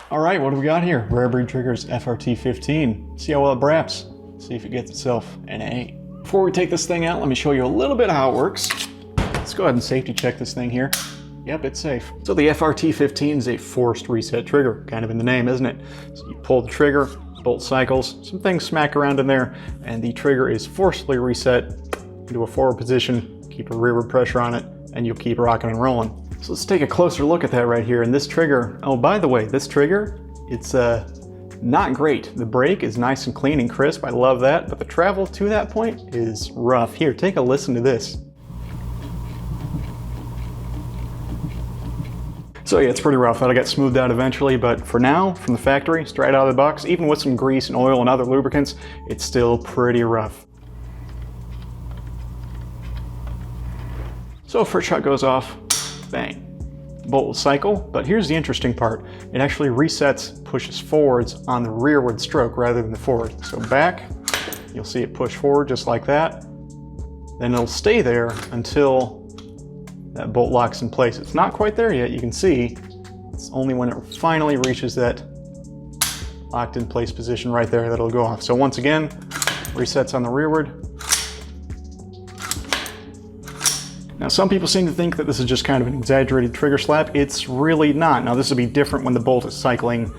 All right, what do we got here? Rare breed triggers FRT-15. See how well it braps. See if it gets itself an A. Before we take this thing out, let me show you a little bit of how it works. Let's go ahead and safety check this thing here. Yep, it's safe. So the FRT-15 is a forced reset trigger, kind of in the name, isn't it? So you pull the trigger, bolt cycles, some things smack around in there, and the trigger is forcibly reset into a forward position, keep a rearward pressure on it, and you'll keep rocking and rolling. So let's take a closer look at that right here. And this trigger, oh, by the way, this trigger, it's not great. The brake is nice and clean and crisp. I love that, but the travel to that point is rough. Here, take a listen to this. So yeah, it's pretty rough. That'll get smoothed out eventually, but for now, from the factory, straight out of the box, even with some grease and oil and other lubricants, it's still pretty rough. So first shot goes off, bang. Bolt will cycle, but here's the interesting part. It actually resets, pushes forwards on the rearward stroke rather than the forward. So back, you'll see it push forward just like that. Then it'll stay there until that bolt locks in place. It's not quite there yet, you can see. It's only when it finally reaches that locked in place position right there that it'll go off. So once again, resets on the rearward. Now some people seem to think that this is just kind of an exaggerated trigger slap. It's really not. Now this will be different when the bolt is cycling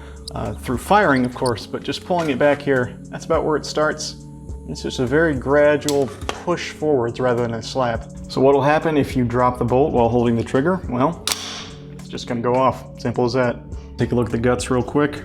through firing, of course, but just pulling it back here, that's about where it starts. It's just a very gradual push forwards rather than a slap. So what will happen if you drop the bolt while holding the trigger? Well, it's just gonna go off. Simple as that. Take a look at the guts real quick.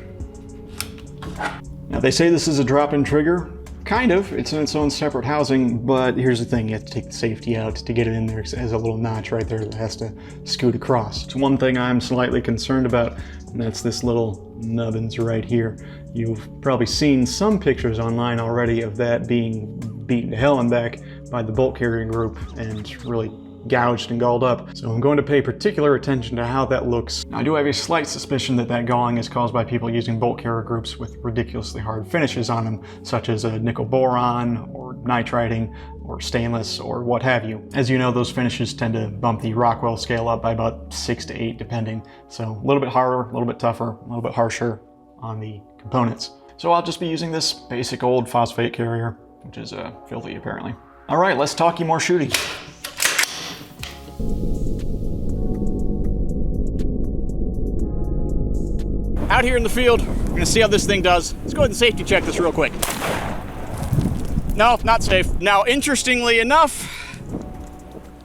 Now they say this is a drop-in trigger. Kind of, it's in its own separate housing, but here's the thing, you have to take the safety out to get it in there. It has a little notch right there that has to scoot across. It's one thing I'm slightly concerned about, and that's this little nubbins right here. You've probably seen some pictures online already of that being beaten to hell and back by the bolt carrying group and really gouged and galled up. So I'm going to pay particular attention to how that looks. Now, I do have a slight suspicion that that galling is caused by people using bolt carrier groups with ridiculously hard finishes on them, such as a nickel boron or nitriding or stainless or what have you. As you know, those finishes tend to bump the Rockwell scale up by about 6 to 8 depending. So a little bit harder, a little bit tougher, a little bit harsher on the components. So I'll just be using this basic old phosphate carrier, which is filthy apparently. All right, let's talk more shooting. Out here in the field, we're gonna see how this thing does. Let's go ahead and safety check this real quick. No, not safe. Now, interestingly enough,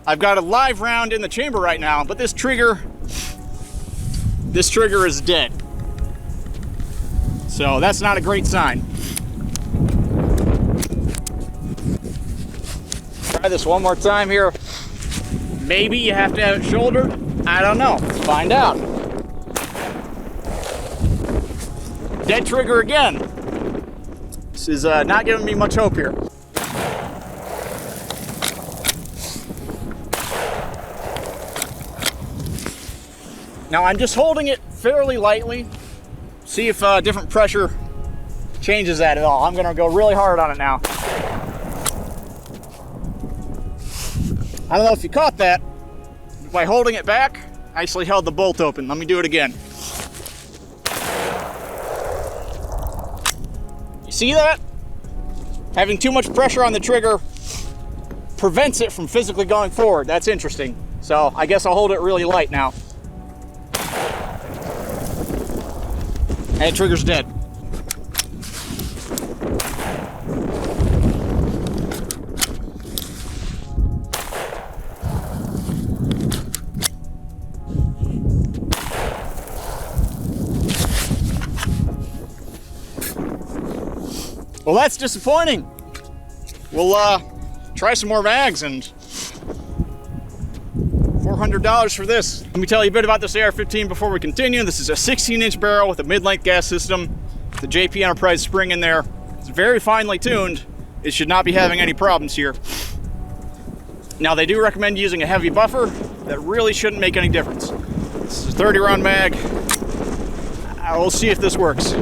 I've got a live round in the chamber right now, but this trigger is dead. So that's not a great sign. Try this one more time here. Maybe you have to have it shouldered. I don't know. Let's find out. Dead trigger again. This is not giving me much hope here. Now I'm just holding it fairly lightly. See if different pressure changes that at all. I'm gonna go really hard on it now. I don't know if you caught that. By holding it back, I actually held the bolt open. Let me do it again. You see that? Having too much pressure on the trigger prevents it from physically going forward. That's interesting. So I guess I'll hold it really light now. And the trigger's dead. Well, that's disappointing. We'll try some more mags and $400 for this. Let me tell you a bit about this AR-15 before we continue. This is a 16-inch barrel with a mid-length gas system, the JP Enterprise spring in there. It's very finely tuned. It should not be having any problems here. Now, they do recommend using a heavy buffer. That really shouldn't make any difference. This is a 30-round mag. We'll see if this works.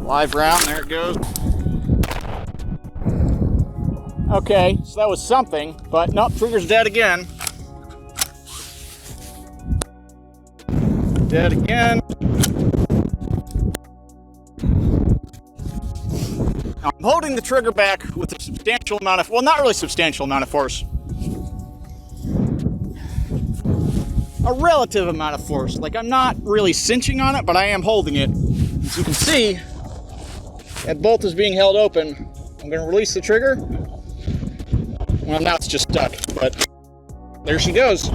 Live round, there it goes. Okay, so that was something, but nope, trigger's dead again. Dead again. Now, I'm holding the trigger back with a substantial amount of, well, not really substantial amount of force. A relative amount of force. Like, I'm not really cinching on it, but I am holding it. As you can see, that bolt is being held open. I'm going to release the trigger. Well, now it's just stuck, but there she goes.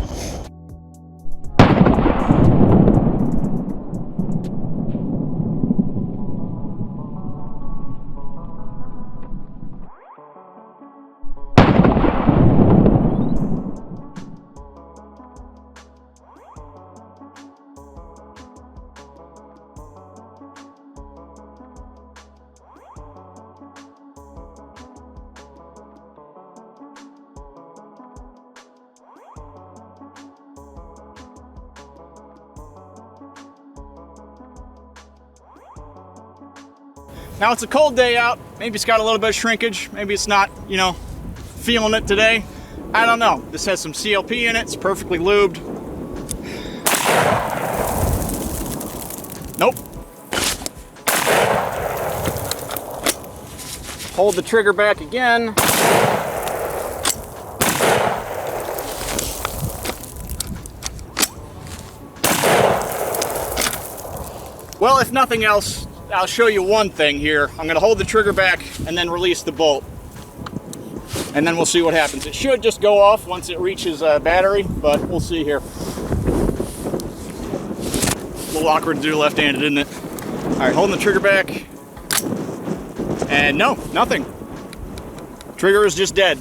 Now it's a cold day out. Maybe it's got a little bit of shrinkage. Maybe it's not, you know, feeling it today. I don't know. This has some CLP in it. It's perfectly lubed. Nope. Hold the trigger back again. Well, if nothing else, I'll show you one thing here. I'm going to hold the trigger back and then release the bolt. And then we'll see what happens. It should just go off once it reaches battery, but we'll see here. A little awkward to do left-handed, isn't it? All right, holding the trigger back. And no, nothing. Trigger is just dead.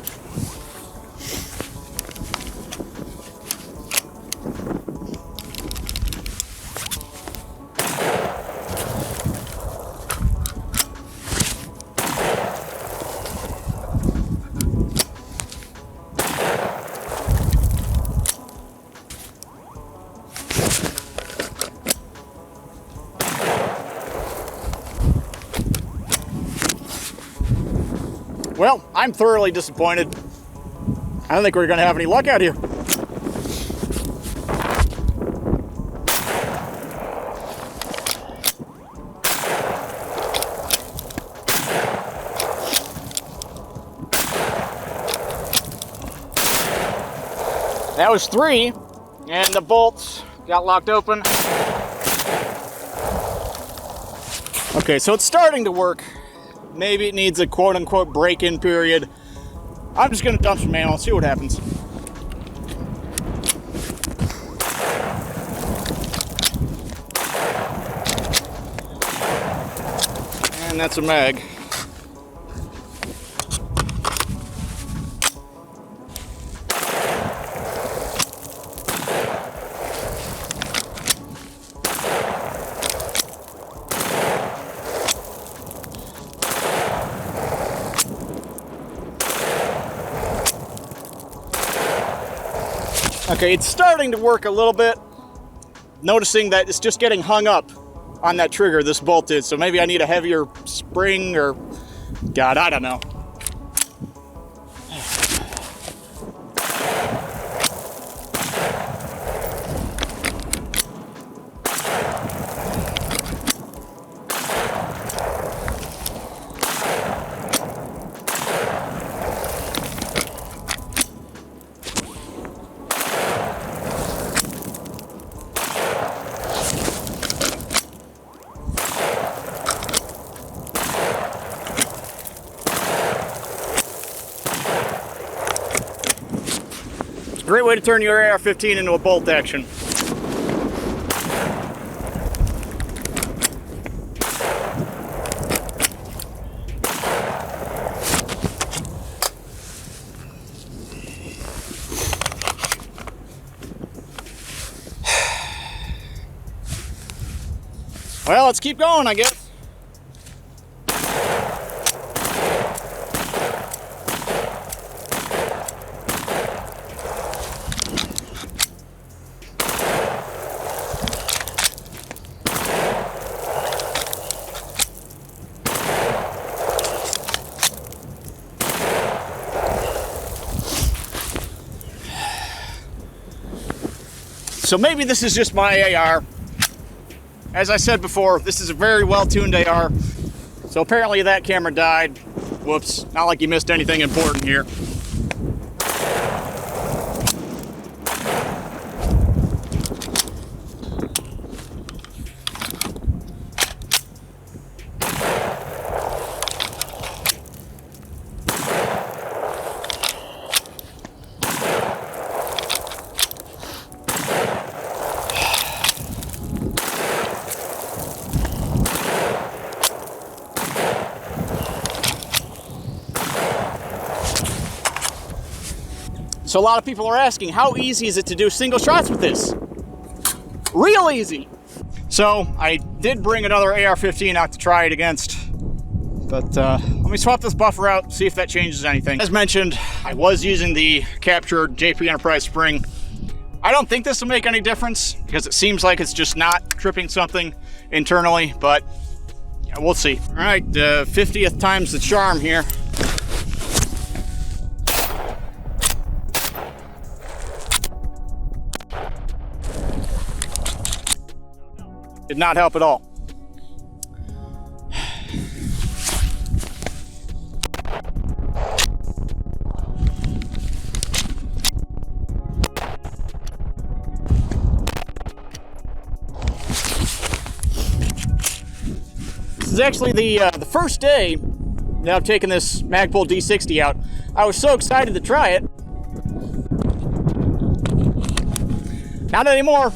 Well, I'm thoroughly disappointed. I don't think we're going to have any luck out here. That was 3, and the bolts got locked open. Okay, so it's starting to work. Maybe it needs a quote-unquote break-in period. I'm just going to dump some ammo, see what happens. And that's a mag. Okay, it's starting to work a little bit. Noticing that it's just getting hung up on that trigger, this bolt is. So maybe I need a heavier spring or, God, I don't know. Great way to turn your AR-15 into a bolt action. Well, let's keep going, I guess. So maybe this is just my AR. as I said before, this is a very well-tuned AR. So apparently that camera died. Whoops, not like you missed anything important here. So a lot of people are asking, how easy is it to do single shots with this? Real easy. So I did bring another AR-15 out to try it against, but let me swap this buffer out, see if that changes anything. As mentioned, I was using the captured JP Enterprise spring. I don't think this will make any difference because it seems like it's just not tripping something internally, but yeah, we'll see. All right, 50th time's the charm here. Did not help at all. This is actually the first day that I've taken this Magpul D60 out. I was so excited to try it. Not anymore.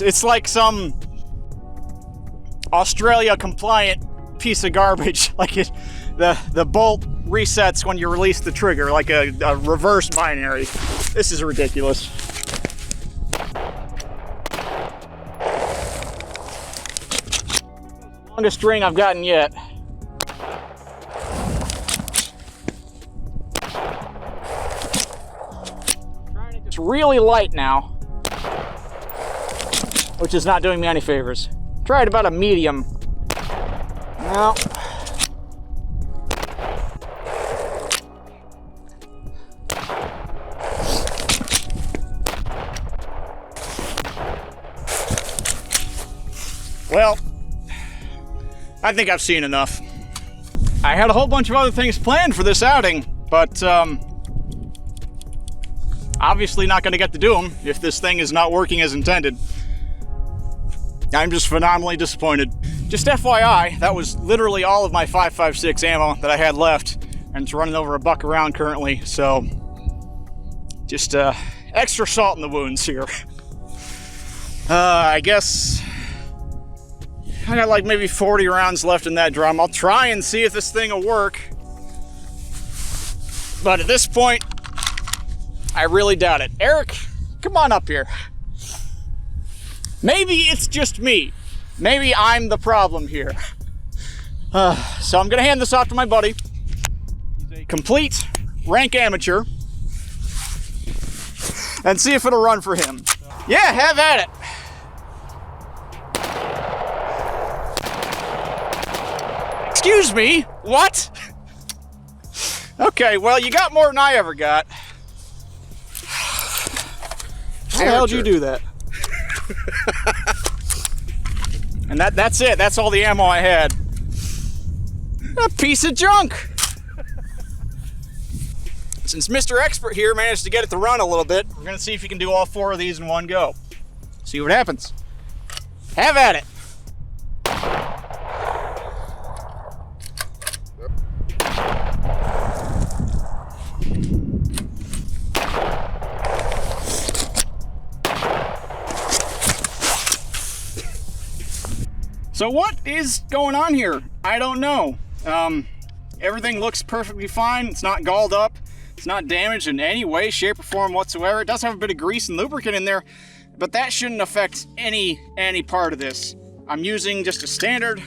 It's like some Australia compliant piece of garbage. Like the bolt resets when you release the trigger, like a reverse binary. This is ridiculous. Longest string I've gotten yet. It's really light now, which is not doing me any favors. Tried about a medium. No. Well, I think I've seen enough. I had a whole bunch of other things planned for this outing, but obviously not going to get to do them if this thing is not working as intended. I'm just phenomenally disappointed. Just FYI, that was literally all of my 5.56 ammo that I had left, and it's running over $1 a round currently, so just extra salt in the wounds here. I guess I got like maybe 40 rounds left in that drum. I'll try and see if this thing will work, but at this point, I really doubt it. Eric, come on up here. Maybe it's just me. Maybe I'm the problem here. So I'm gonna hand this off to my buddy. He's a complete rank amateur. And see if it'll run for him. Yeah, have at it. Excuse me, what? Okay, well, you got more than I ever got. How the hell did you do that? And that's it. That's all the ammo I had. A piece of junk. Since Mr. Expert here managed to get it to run a little bit, we're gonna see if he can do all 4 of these in one go. See what happens. Have at it. So what is going on here? I don't know. Everything looks perfectly fine. It's not galled up. It's not damaged in any way, shape, or form whatsoever. It does have a bit of grease and lubricant in there, but that shouldn't affect any part of this. I'm using just a standard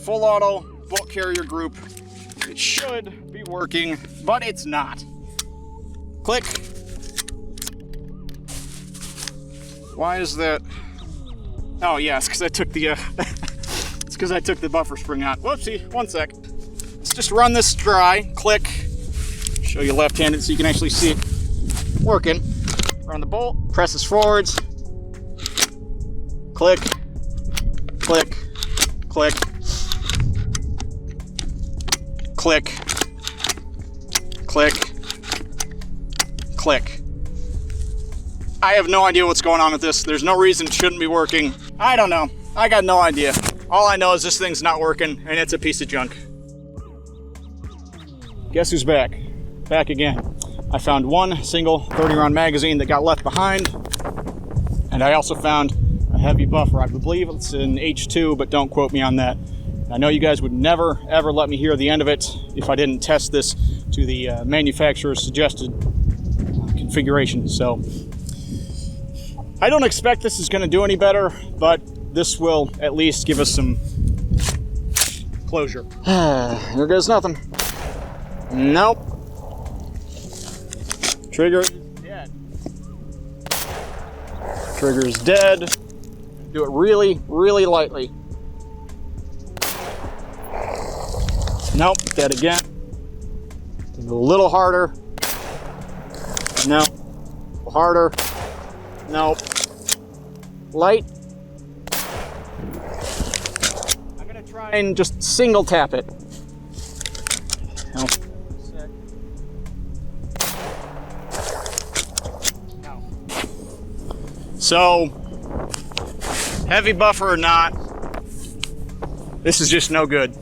full auto bolt carrier group It should be working, but it's not. Click. Why is that? Oh yes, because I took the it's because I took the buffer spring out. Whoopsie, 1 sec. Let's just run this dry. Click. Show you left-handed so you can actually see it working. Run the bolt, presses forwards. Click, click, click, click, click, click. I have no idea what's going on with this. There's no reason it shouldn't be working. I don't know. I got no idea. All I know is this thing's not working and it's a piece of junk. Guess who's back? Back again. I found one single 30-round magazine that got left behind, and I also found a heavy buffer. I believe it's an H2, but don't quote me on that. I know you guys would never, ever let me hear the end of it if I didn't test this to the manufacturer's suggested configuration. So I don't expect this is going to do any better, but this will at least give us some closure. Here goes nothing. Nope. Trigger is dead. Trigger is dead. Do it really, really lightly. Nope, dead again. Do it a little harder. Nope. A little harder. Nope. Light. I'm gonna try and just single tap it. Nope. So, heavy buffer or not, this is just no good.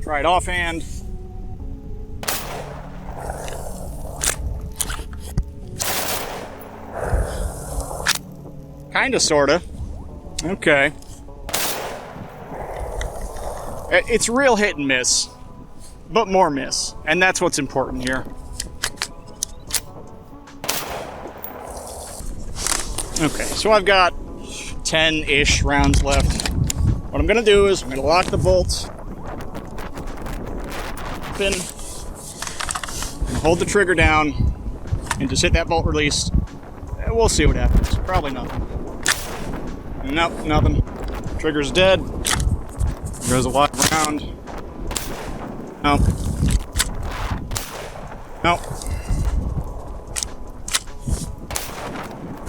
Try it offhand. Kinda, sorta. Okay. It's real hit and miss, but more miss, and that's what's important here. Okay, so I've got 10-ish rounds left. What I'm gonna do is I'm gonna lock the bolts, open, and hold the trigger down, and just hit that bolt release. We'll see what happens. Probably nothing. Nope, nothing. Trigger's dead. There goes a lot around. Nope. Nope.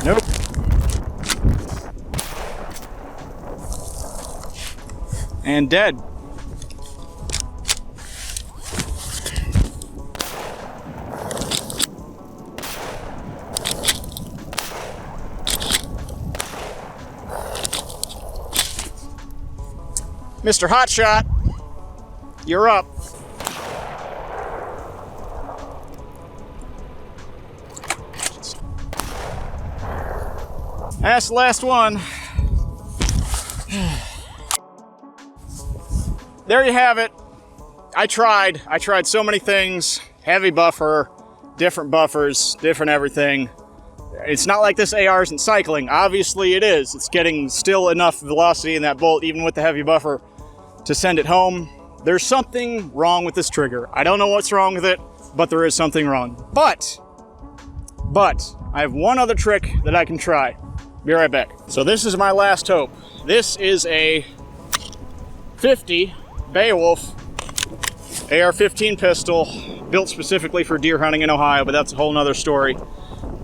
Nope. And dead. Mr. Hotshot, you're up. That's the last one. There you have it. I tried so many things. Heavy buffer, different buffers, different everything. It's not like this AR isn't cycling. Obviously it is. It's getting still enough velocity in that bolt, even with the heavy buffer, to send it home. There's something wrong with this trigger. I don't know what's wrong with it, but there is something wrong. But, I have one other trick that I can try. Be right back. So this is my last hope. This is a 50 Beowulf AR-15 pistol, built specifically for deer hunting in Ohio, but that's a whole nother story.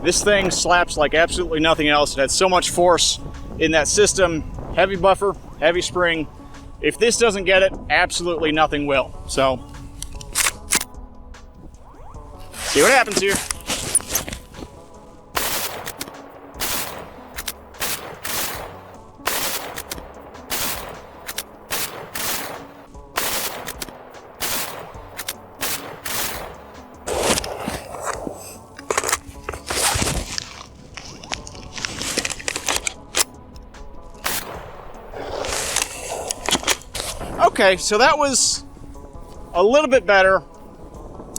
This thing slaps like absolutely nothing else. It has so much force in that system. Heavy buffer, heavy spring. If this doesn't get it, absolutely nothing will. So, see what happens here. Okay, so that was a little bit better.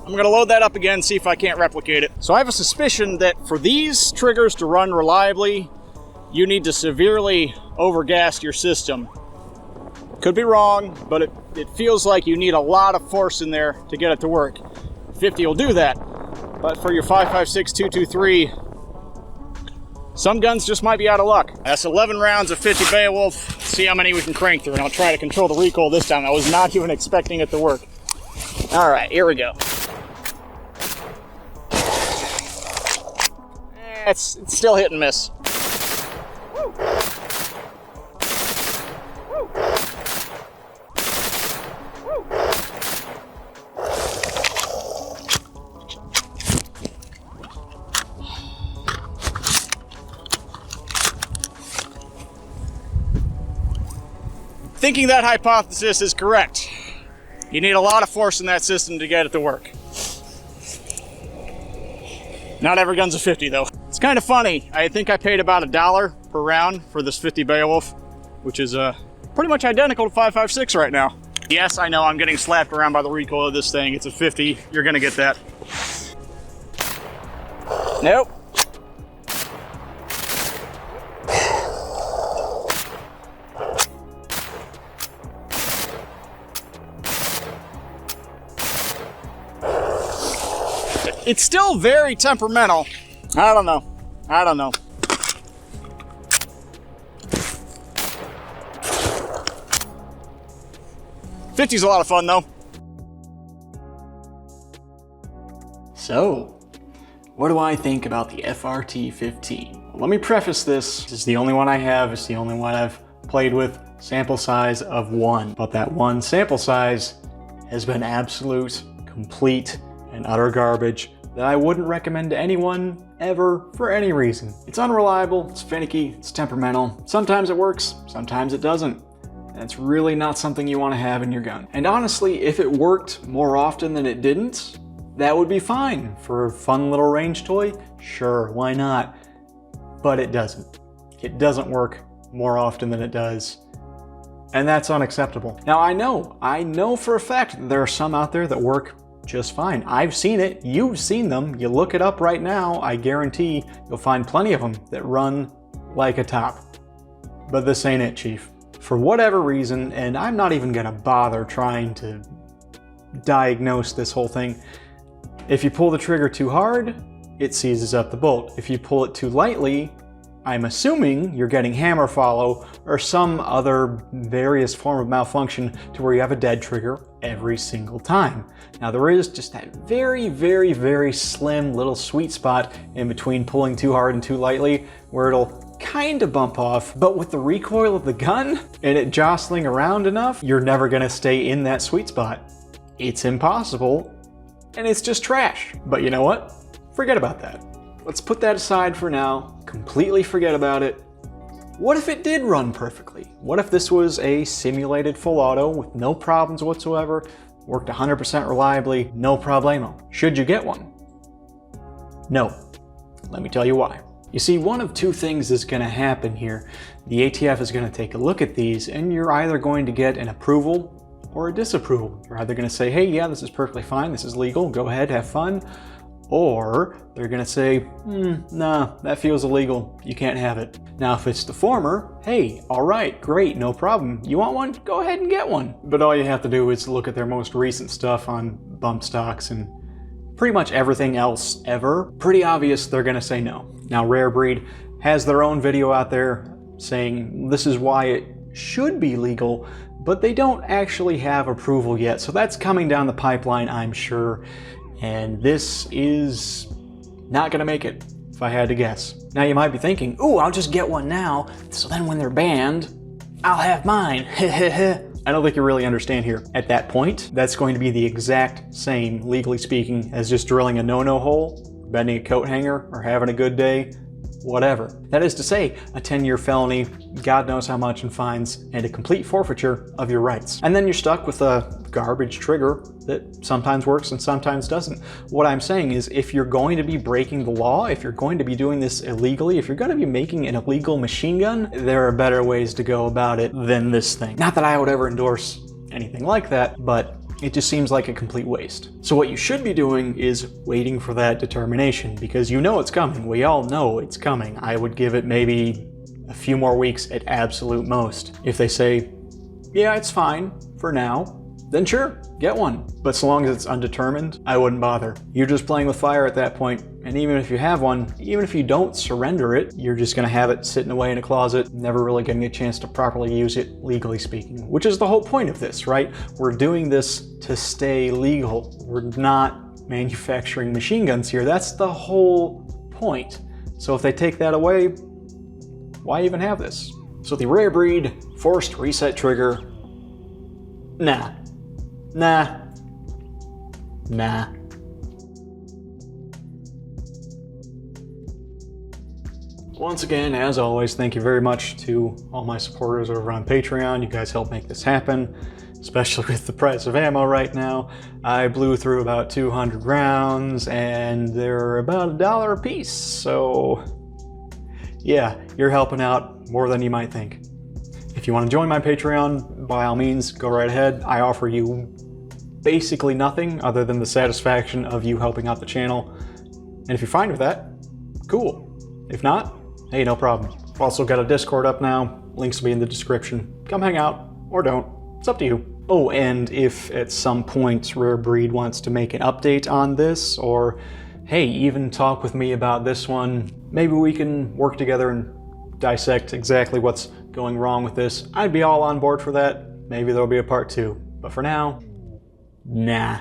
I'm gonna load that up again, see if I can't replicate it. So I have a suspicion that for these triggers to run reliably, you need to severely overgas your system. Could be wrong, but it feels like you need a lot of force in there to get it to work. 50 will do that, but for your 5.56 223, some guns just might be out of luck. That's 11 rounds of 50 Beowulf. See how many we can crank through, and I'll try to control the recoil this time. I was not even expecting it to work. All right, here we go. It's still hit and miss. Thinking that hypothesis is correct. You need a lot of force in that system to get it to work. Not every gun's a 50 though. It's kind of funny. I think I paid about $1 per round for this 50 Beowulf, which is pretty much identical to 5.56 right now. Yes, I know I'm getting slapped around by the recoil of this thing. It's a 50. You're gonna get that. Nope. It's still very temperamental. I don't know. 50's a lot of fun though. So, what do I think about the FRT-15? Well, let me preface this. This is the only one I have. It's the only one I've played with. Sample size of 1. But that one sample size has been absolute, complete, and utter garbage that I wouldn't recommend to anyone ever for any reason. It's unreliable, it's finicky, it's temperamental. Sometimes it works, sometimes it doesn't. That's really not something you want to have in your gun. And honestly, if it worked more often than it didn't, that would be fine. For a fun little range toy, sure, why not? But it doesn't. It doesn't work more often than it does. And that's unacceptable. Now I know for a fact that there are some out there that work just fine. I've seen it, you've seen them, you look it up right now, I guarantee you'll find plenty of them that run like a top. But this ain't it, Chief. For whatever reason, and I'm not even gonna bother trying to diagnose this whole thing, if you pull the trigger too hard, it seizes up the bolt. If you pull it too lightly, I'm assuming you're getting hammer follow or some other various form of malfunction to where you have a dead trigger every single time. Now there is just that very, very, very slim little sweet spot in between pulling too hard and too lightly where it'll kind of bump off, but with the recoil of the gun and it jostling around enough, you're never gonna stay in that sweet spot. It's impossible, and it's just trash. But you know what? Forget about that. Let's put that aside for now, completely forget about it. What if it did run perfectly? What if this was a simulated full auto with no problems whatsoever, worked 100% reliably, no problemo? Should you get one? No. Let me tell you why. You see, one of two things is going to happen here. The ATF is going to take a look at these, and you're either going to get an approval or a disapproval. You're either going to say, hey, yeah, this is perfectly fine, this is legal, go ahead, have fun. Or they're gonna say, nah, that feels illegal, you can't have it. Now, if it's the former, hey, all right, great, no problem. You want one? Go ahead and get one. But all you have to do is look at their most recent stuff on bump stocks and pretty much everything else ever. Pretty obvious they're gonna say no. Now, Rare Breed has their own video out there saying this is why it should be legal, but they don't actually have approval yet. So that's coming down the pipeline, I'm sure. And this is not gonna make it, if I had to guess. Now you might be thinking, ooh, I'll just get one now, so then when they're banned, I'll have mine. I don't think you really understand here. At that point, that's going to be the exact same, legally speaking, as just drilling a no-no hole, bending a coat hanger, or having a good day, whatever. That is to say, a 10-year felony, God knows how much in fines, and a complete forfeiture of your rights. And then you're stuck with a garbage trigger that sometimes works and sometimes doesn't. What I'm saying is, if you're going to be breaking the law, if you're going to be doing this illegally, if you're going to be making an illegal machine gun, there are better ways to go about it than this thing. Not that I would ever endorse anything like that, but It just seems like a complete waste. So what you should be doing is waiting for that determination, because you know it's coming. We all know it's coming. I would give it maybe a few more weeks at absolute most. If they say, yeah, it's fine for now, then sure, get one. But so long as it's undetermined, I wouldn't bother. You're just playing with fire at that point, and even if you have one, even if you don't surrender it, you're just gonna have it sitting away in a closet, never really getting a chance to properly use it, legally speaking. Which is the whole point of this, right? We're doing this to stay legal. We're not manufacturing machine guns here. That's the whole point. So if they take that away, why even have this? So the rare breed forced reset trigger, nah. Once again, as always, thank you very much to all my supporters over on Patreon. You guys help make this happen, especially with the price of ammo right now. I blew through about 200 rounds and they're about $1 a piece. So yeah, you're helping out more than you might think. If you want to join my Patreon, by all means, go right ahead. I offer you basically nothing other than the satisfaction of you helping out the channel. And if you're fine with that, cool. If not, hey, no problem. I've also got a Discord up now. Links will be in the description. Come hang out, or don't. It's up to you. Oh, and if at some point Rare Breed wants to make an update on this, or hey, even talk with me about this one, maybe we can work together and dissect exactly what's going wrong with this. I'd be all on board for that. Maybe there'll be a part 2. But for now, nah.